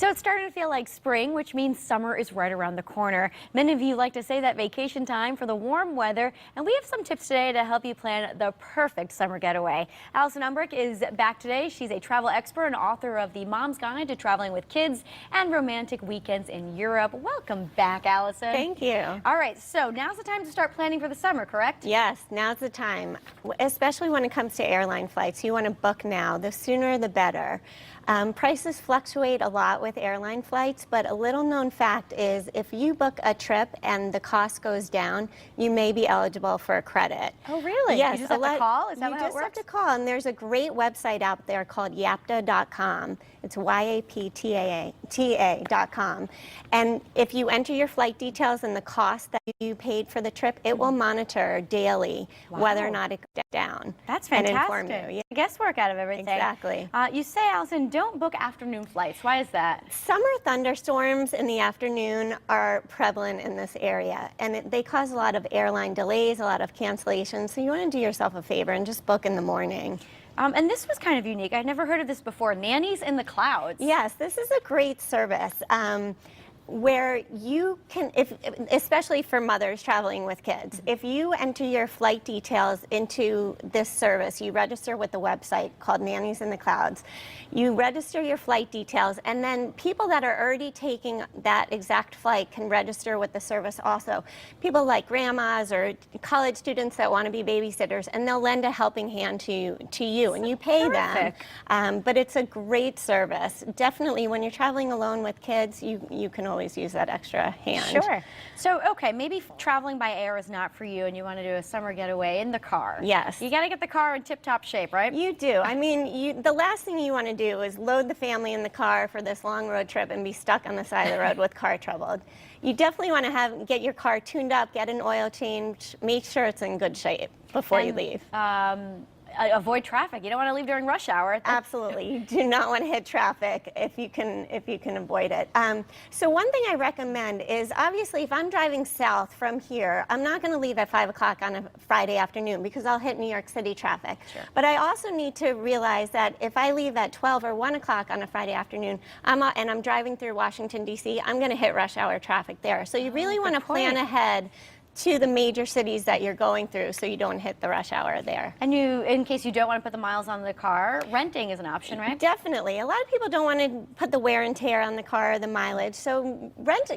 So it's starting to feel like spring, which means summer is right around the corner. Many of you like to say that vacation time for the warm weather, and we have some tips today to help you plan the perfect summer getaway. Allison Umbricht is back today. She's a travel expert and author of The Mom's Guide to Traveling with Kids and Romantic Weekends in Europe. Welcome back, Allison. Thank you. All right, so now's the time to start planning for the summer, correct? Yes, now's the time, especially when it comes to airline flights. You want to book now. The sooner the better. Prices fluctuate a lot with airline flights, but a little known fact is if you book a trip and the cost goes down, you may be eligible for a credit. Oh, really? Yes. You just have to call? Is that how it works? You just have to call, and there's a great website out there called yapta.com. It's yapta.com. And if you enter your flight details and the cost that you paid for the trip, it will monitor daily whether or not it goes down. That's fantastic. And inform you. Yeah. Guesswork out of everything. Exactly. You say, Allison, don't book afternoon flights. Why is that? Summer thunderstorms in the afternoon are prevalent in this area, and they cause a lot of airline delays, a lot of cancellations. So you want to do yourself a favor and just book in the morning. And this was kind of unique. I'd never heard of this before. Nannies in the Clouds. Yes, this is a great service. Where you can, especially for mothers traveling with kids, if you enter your flight details into this service, you register with the website called Nannies in the Clouds. You register your flight details, and then people that are already taking that exact flight can register with the service also. People like grandmas or college students that want to be babysitters, and they'll lend a helping hand to you, and you pay them. But it's a great service. Definitely, when you're traveling alone with kids, you can always use that extra hand. Sure. So, okay, maybe traveling by air is not for you and you want to do a summer getaway in the car. Yes. You got to get the car in tip-top shape, right? You do. I mean, the last thing you want to do is load the family in the car for this long road trip and be stuck on the side of the road with car trouble. You definitely want to get your car tuned up, get an oil change, make sure it's in good shape before you leave. Avoid traffic. You don't want to leave during rush hour. Absolutely. You do not want to hit traffic if you can avoid it. So one thing I recommend is, obviously, if I'm driving south from here, I'm not going to leave at 5 o'clock on a Friday afternoon because I'll hit New York City traffic. Sure. But I also need to realize that if I leave at 12 or 1 o'clock on a Friday afternoon, and I'm driving through Washington, D.C., I'm going to hit rush hour traffic there. So you really want to plan ahead to the major cities that you're going through so you don't hit the rush hour there. And in case you don't want to put the miles on the car, renting is an option, right? Definitely. A lot of people don't want to put the wear and tear on the car or the mileage, so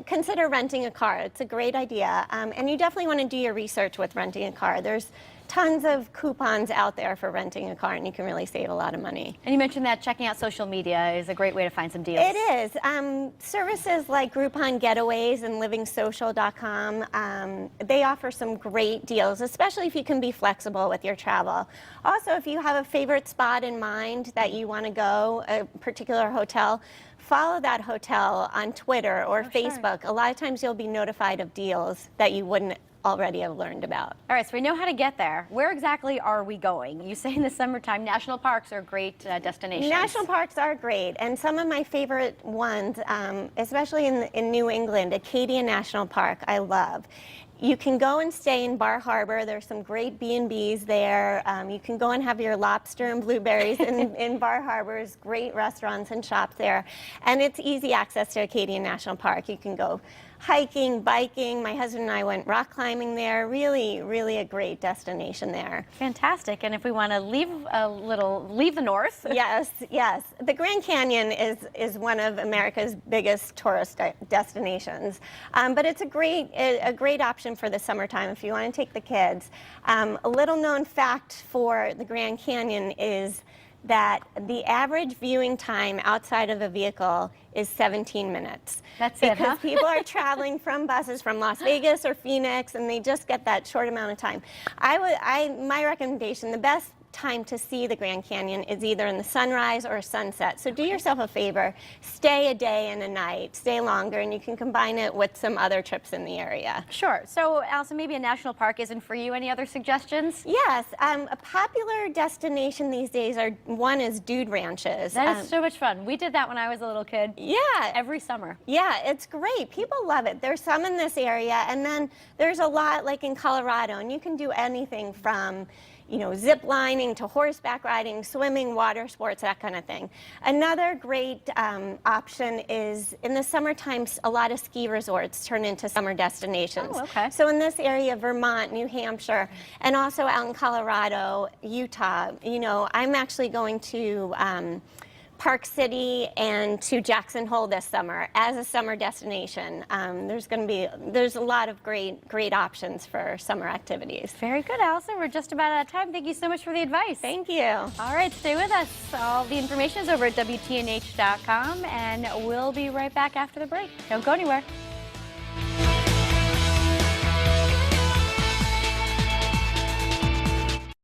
consider renting a car. It's a great idea. And you definitely want to do your research with renting a car. There's tons of coupons out there for renting a car, and you can really save a lot of money. And you mentioned that checking out social media is a great way to find some deals. It is. Services like Groupon Getaways and LivingSocial.com, they offer some great deals, especially if you can be flexible with your travel. Also, if you have a favorite spot in mind that you want to go, a particular hotel, follow that hotel on Twitter or Facebook. Sure. A lot of times you'll be notified of deals that you wouldn't already have learned about. All right, so we know how to get there. Where exactly are we going? You say in the summertime, national parks are great destinations. National parks are great, and some of my favorite ones, especially in New England, Acadia National Park, I love. You can go and stay in Bar Harbor. There's some great B&Bs there. You can go and have your lobster and blueberries in Bar Harbor's great restaurants and shops there. And it's easy access to Acadia National Park. You can go hiking, biking. My husband and I went rock climbing there. Really, really a great destination there. Fantastic. And if we want to leave the north. Yes, yes. The Grand Canyon is one of America's biggest tourist destinations. But it's a great option for the summertime if you want to take the kids. A little known fact for the Grand Canyon is that the average viewing time outside of a vehicle is 17 minutes. That's it, because people are traveling from buses from Las Vegas or Phoenix, and they just get that short amount of time. My recommendation, the best time to see the Grand Canyon is either in the sunrise or sunset. So do yourself a favor, stay a day and a night, stay longer, and you can combine it with some other trips in the area. Sure. So, Allison, maybe a national park isn't for you. Any other suggestions? Yes. A popular destination these days is dude ranches. That is so much fun. We did that when I was a little kid. Yeah. Every summer. Yeah, it's great. People love it. There's some in this area, and then there's a lot like in Colorado, and you can do anything from zip lining to horseback riding, swimming, water sports, that kind of thing. Another great option is in the summertime, a lot of ski resorts turn into summer destinations. Oh, okay. So in this area, Vermont, New Hampshire, and also out in Colorado, Utah, I'm actually going to Park City and to Jackson Hole this summer as a summer destination. There's a lot of great options for summer activities. Very good, Allison. We're just about out of time. Thank you so much for the advice. Thank you. All right, stay with us. All the information is over at WTNH.com, and we'll be right back after the break. Don't go anywhere.